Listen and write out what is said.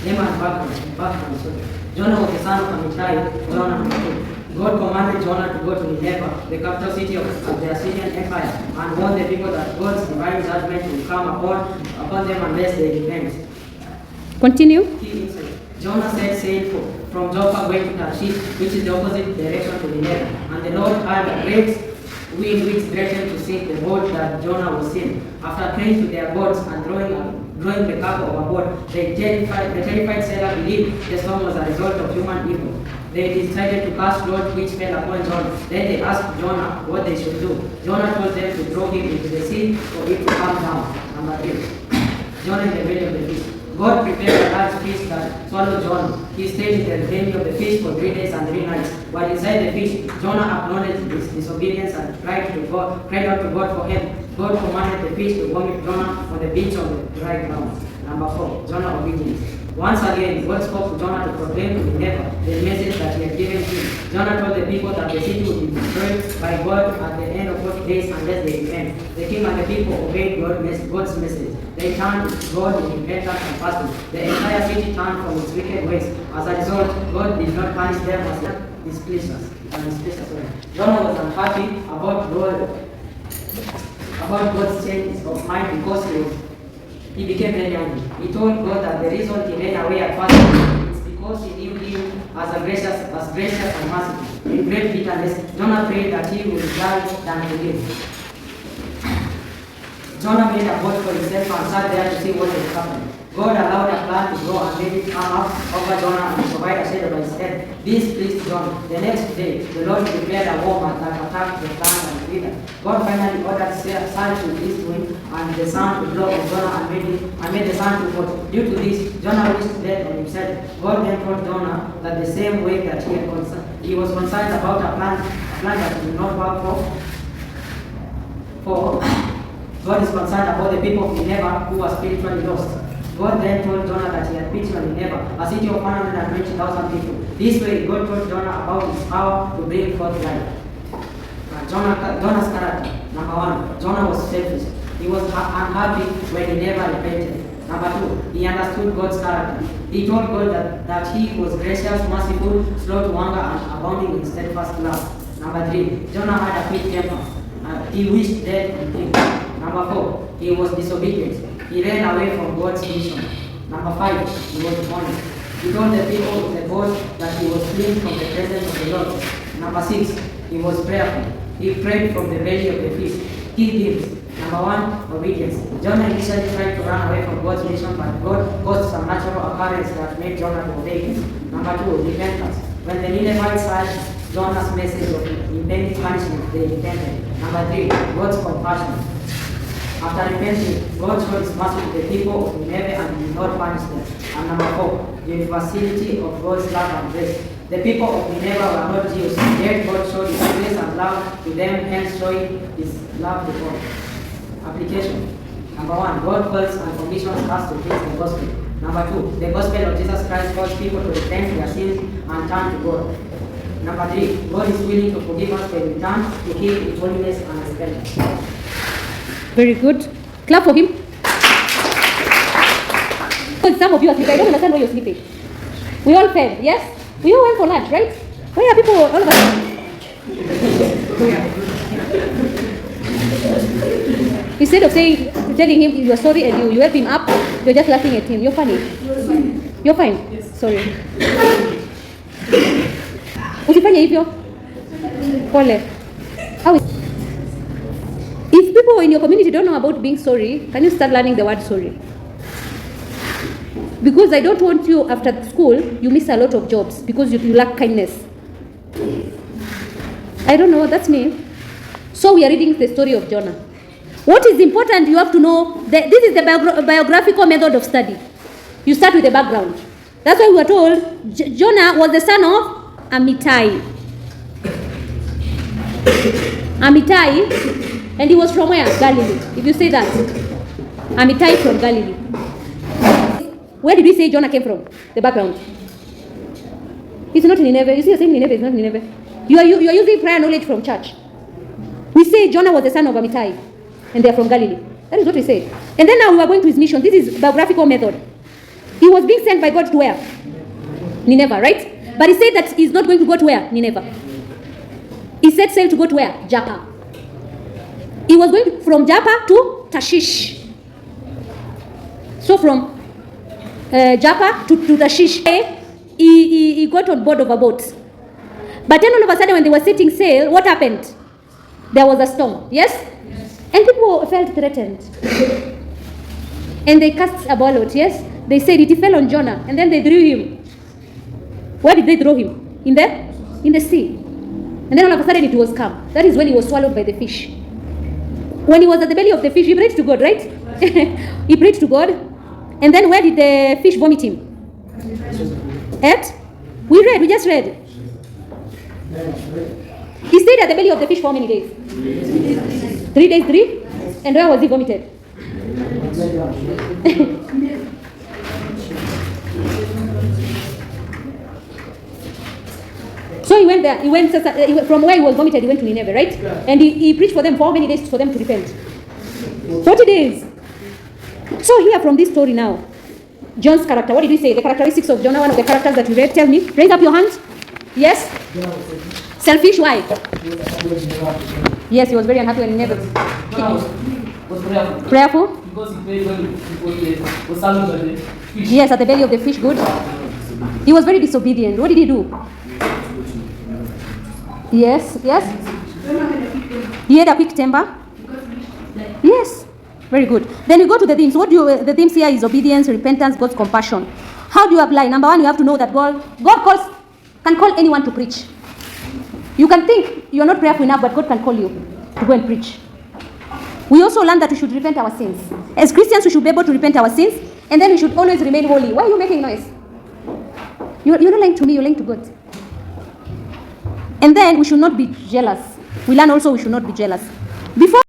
Name and background. So Jonah was the son of Amittai, Jonah number 2. God commanded Jonah to go to Nineveh, the capital city of the Assyrian Empire, and warn the people that God's divine judgment will come upon them unless they repent. Continue. Jonah set sail from Joppa going to Tarshish, which is the opposite direction to Nineveh. And the Lord had a great wind which threatened to sink the boat that Jonah was in. After praying to their gods and throwing the cargo overboard, the terrified sailor believed the storm was a result of human evil. They decided to cast lots which fell upon Jonah. Then they asked Jonah what they should do. Jonah told them to throw him into the sea for it to come down. Number 3. Jonah in the belly of the fish. God prepared a large fish that swallowed Jonah. He stayed in the belly of the fish for 3 days and 3 nights. While inside the fish, Jonah acknowledged his disobedience and cried out to God for help. God commanded the fish to vomit Jonah on the beach of the dry ground. Number 4. Jonah obedience. Once again, God spoke to Jonah to proclaim to Nineveh the message that he had given him. Jonah told the people that the city would be destroyed by God at the end of 40 days unless they repent. The king and the people obeyed God's message. They turned to God in repentance and fasting. The entire city turned from its wicked ways. As a result, God did not punish them as displeasure. Jonah was unhappy about God's change of mind because he became very angry. He told God that the reason he ran away at first is because he knew him as gracious and merciful. In great bitterness, Jonah prayed that he would die than to live. Jonah made a boat for himself and sat there to see what would happen. God allowed a plant to grow and made it come up over Jonah and provide a shade over his head. This pleased Jonah. The next day, the Lord prepared a worm that attacked the plant and withered. God finally ordered sun to east wind and the sun to blow on Jonah and made the sun to hot. Due to this, Jonah wished death on himself. God then told Jonah that the same way that he was concerned about a plant that did not work for God is concerned about the people of Nineveh who were spiritually lost. God then told Jonah that he had pity on Nineveh, a city of 120,000 people. This way, God told Jonah about his power to bring forth life. Jonah's character. Number 1, Jonah was selfish. He was unhappy when he never repented. Number 2, he understood God's character. He told God that he was gracious, merciful, slow to anger, and abounding in steadfast love. Number 3, Jonah had a quick temper. He wished death on him. Number 4, he was disobedient. He ran away from God's mission. Number 5, he was honest. He told the people of the boat that he was fleeing from the presence of the Lord. Number 6, he was prayerful. He prayed from the belly of the fish. Key themes. Number 1, obedience. Jonah initially tried to run away from God's mission, but God caused some natural occurrence that made Jonah to obey him. Number 2, repentance. When the Ninevites heard Jonah's message of impending punishment, they repented. Number 3, God's compassion. After repenting, God showed his mercy to the people of Nineveh and did not punish them. And number 4, the universality of God's love and grace. The people of Nineveh were not Jews, yet God showed his grace and love to them, hence showing his love to God. Application. Number 1, God calls and commissions us to preach the gospel. Number 2, the gospel of Jesus Christ calls people to repent their sins and turn to God. Number 3, God is willing to forgive us when we turn to Him in holiness and repentance. Very good. Clap for him. Some of you are sleeping. I don't understand why you're sleeping. We all fed, yes? We all went for lunch, right? Why are people all of us? Instead of telling him you're sorry and you help him up, you're just laughing at him. You're funny. You're fine. Yes. Sorry. Usifanye hivyo. Pole. How is If people in your community don't know about being sorry, can you start learning the word sorry? Because I don't want you after school, you miss a lot of jobs because you lack kindness. I don't know, that's me. So we are reading the story of Jonah. What is important, you have to know, that this is the biographical method of study. You start with the background. That's why we were told Jonah was the son of Amittai. Amittai. And he was from where? Galilee. If you say that. Amittai from Galilee. Where did we say Jonah came from? The background. It's not Nineveh. You see, you're saying Nineveh, it's not Nineveh. You are using prior knowledge from church. We say Jonah was the son of Amittai. And they are from Galilee. That is what we say. And then now we are going to his mission. This is biographical method. He was being sent by God to where? Nineveh, right? But he said that he's not going to go to where? Nineveh. He set sail to go to where? Joppa. He was going from Joppa to Tarshish. So from Joppa to Tarshish, he got on board of a boat. But then all of a sudden when they were setting sail, what happened? There was a storm, yes? And people felt threatened. And they cast a ballot, yes? They said it fell on Jonah, and then they threw him. Where did they throw him? In the sea. And then all of a sudden it was calm. That is when he was swallowed by the fish. When he was at the belly of the fish, he prayed to God, right? He prayed to God. And then where did the fish vomit him? At? We just read. He stayed at the belly of the fish for how many days? 3 days, 3? And where was he vomited? So he went there. He went from where he was vomited. He went to Nineveh, right? And he preached for them for how many days for them to repent? 40 days. So here from this story now, John's character. What did we say? The characteristics of Jonah. One of the characters that we read. Tell me. Raise up your hand. Yes. Selfish. Why? Yes, he was very unhappy when he never. Was prayerful. Prayerful. Because he prayed when he was standing by the fish. Yes, at the belly of the fish. Good. He was very disobedient. What did he do? Yes. He had a quick temper. Yes. Very good. Then we go to the themes. The themes here is obedience, repentance, God's compassion. How do you apply? Number one, you have to know that God can call anyone to preach. You can think you're not prayerful enough, but God can call you to go and preach. We also learn that we should repent our sins. As Christians, we should be able to repent our sins, and then we should always remain holy. Why are you making noise? You're not lying to me, you're lying to God. And then we should not be jealous. We learn also we should not be jealous. Before